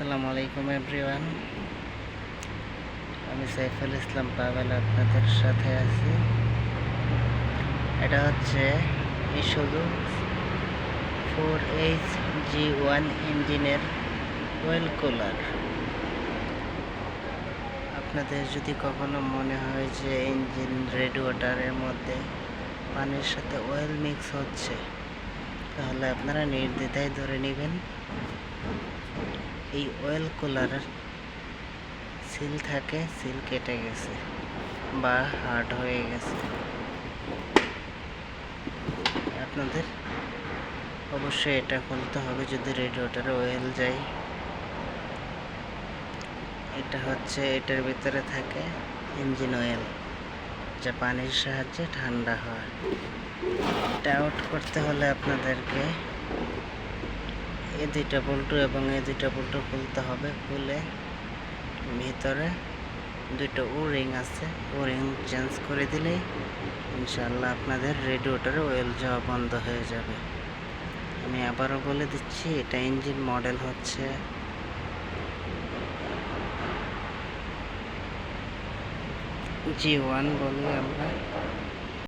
আসসালামু আলাইকুম এভরিওয়ান। আমি সাইফুল ইসলাম পাভেল আপনাদের সাথে আছি। এটা হচ্ছে ইসুজু 4HG1 ইঞ্জিনের ওয়েল কুলার। আপনাদের যদি কখনো মনে হয় যে ইঞ্জিন রেডিয়েটরের মধ্যে পানির সাথে অয়েল মিক্স হচ্ছে, তাহলে আপনারা নির্দ্বিধায় ধরে নেবেন এই অয়েল কুলারের সিল থাকে, সিল কেটে গেছে বা হার্ড হয়ে গেছে। আপনাদের অবশ্যই এটা খুলতে হবে যদি রেডিয়েটরে অয়েল যায়। এটা হচ্ছে এটার ভিতরে থাকে ইঞ্জিন অয়েল, যা পানির সাহায্যে ঠান্ডা হয়। এটা আউট করতে হলে আপনাদেরকে এই দুইটা বল্টু এবং এই দুইটা বল্টু খুলতে হবে। খুলে ভিতরে দুটো ও রিং আছে, ও রিং চেঞ্জ করে দিলেই ইনশাআল্লাহ আপনাদের রেডিয়েটরে অয়েল যাওয়া বন্ধ হয়ে যাবে। আমি আবারও বলে দিচ্ছি, এটা ইঞ্জিন মডেল হচ্ছে G1 বলি আমরা।